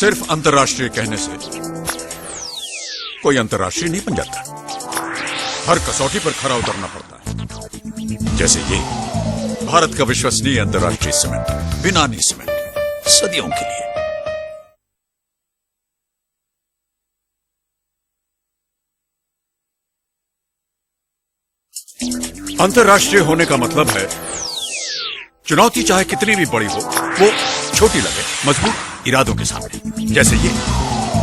सिर्फ अंतर्राष्ट्रीय कहने से कोई अंतर्राष्ट्रीय नहीं बन जाता। हर कसौटी पर खरा उतरना पड़ता है। जैसे ये भारत का विश्वसनीय अंतर्राष्ट्रीय सीमेंट, बिनानी सीमेंट, सदियों के लिए। अंतर्राष्ट्रीय होने का मतलब है चुनौती चाहे कितनी भी बड़ी हो, वो छोटी लगे मजबूत इरादों के सामने। जैसे ये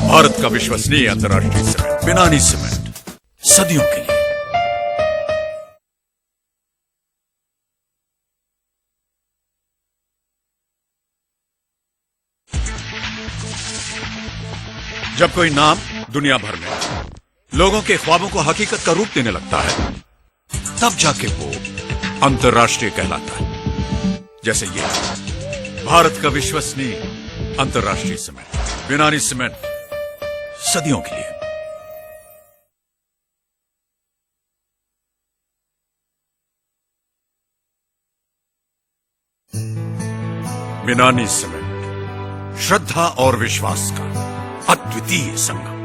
भारत का विश्वसनीय अंतर्राष्ट्रीय सीमेंट, बिनानी सीमेंट, सदियों के लिए। जब कोई नाम दुनिया भर में लोगों के ख्वाबों को हकीकत का रूप देने लगता है, तब जाके वो अंतर्राष्ट्रीय कहलाता है। जैसे ये भारत का विश्वसनीय अंतर्राष्ट्रीय सीमेंट, बिनानी सीमेंट, सदियों के लिए। बिनानी सीमेंट, श्रद्धा और विश्वास का अद्वितीय संगम।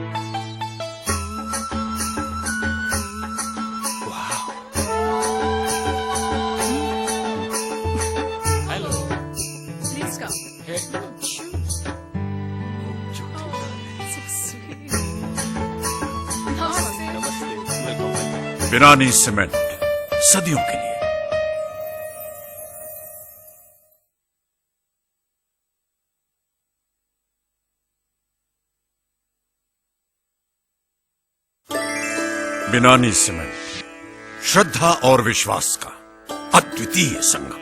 बिनानी सीमेंट, सदियों के लिए। बिनानी सीमेंट, श्रद्धा और विश्वास का अद्वितीय संगम।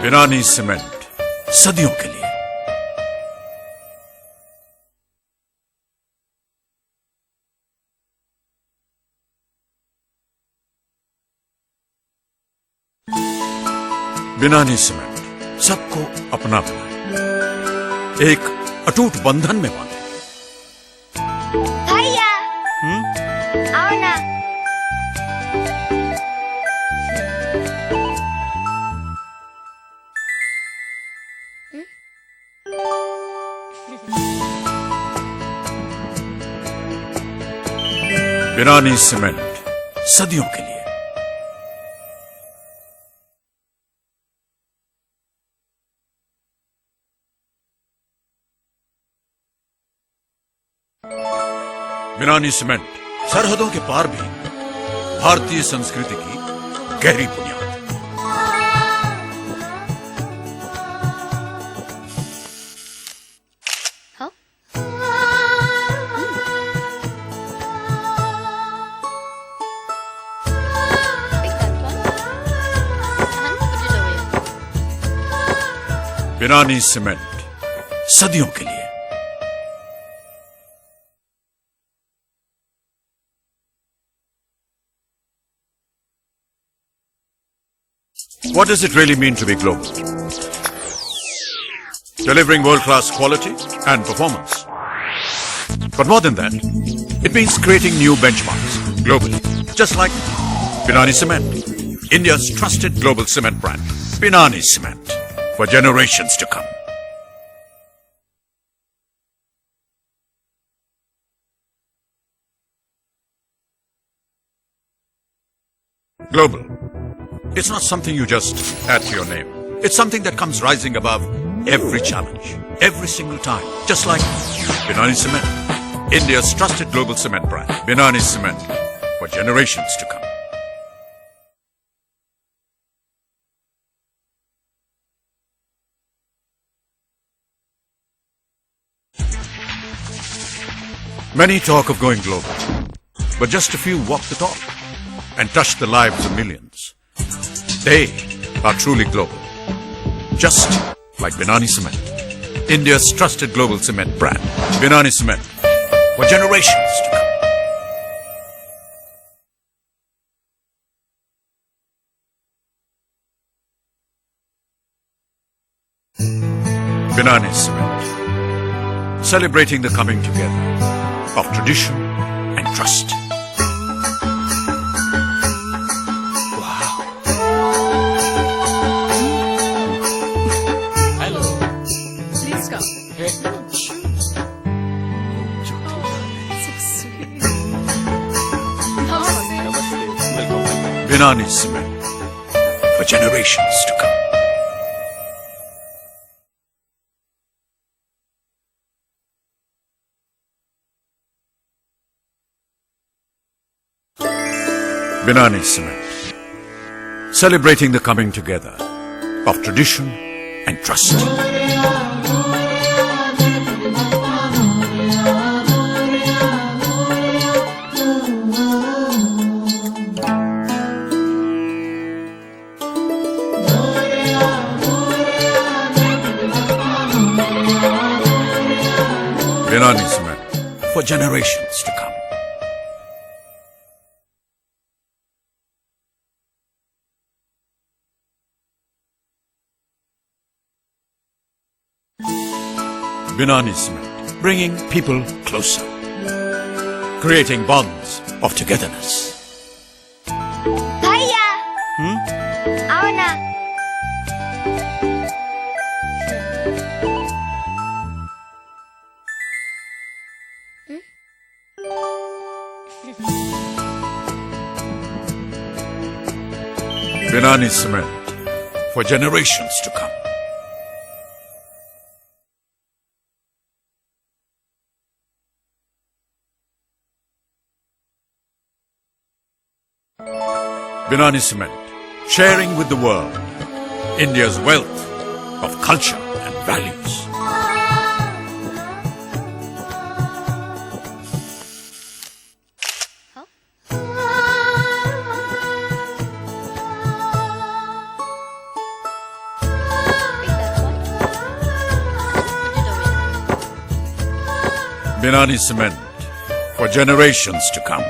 बिनानी सीमेंट, सदियों के लिए। बिनानी सीमेंट सबको अपना बनाए, एक अटूट बंधन में बांधे। भैया आओ ना। बिनानी सीमेंट, सदियों के लिए। बिनानी सीमेंट सरहदों के पार भी भारतीय संस्कृति की गहरी बुनियाद। हाँ? बिनानी सीमेंट, सदियों के लिए। What does it really mean to be global? Delivering world-class quality and performance. But more than that, it means creating new benchmarks globally. Just like Binani Cement, India's trusted global cement brand. Binani Cement, for generations to come. Global. It's not something you just add to your name. It's something that comes rising above every challenge, every single time. Just like Binani Cement, India's trusted global cement brand. Binani Cement, for generations to come. Many talk of going global, but just a few walk the talk and touch the lives of millions. They are truly global. Just like Binani Cement, India's trusted global cement brand. Binani Cement, for generations to come. Binani Cement, celebrating the coming together of tradition and trust. Please come. Binani Cement, for generations to come. Binani Cement, celebrating the coming together of tradition and trust. Binani Cement, for generations to come. Binani Cement, bringing people closer, creating bonds of togetherness. भैया आओ ना Binani Cement, for generations to come. Binani Cement, sharing with the world India's wealth of culture and values. Binani Cement, for generations to come.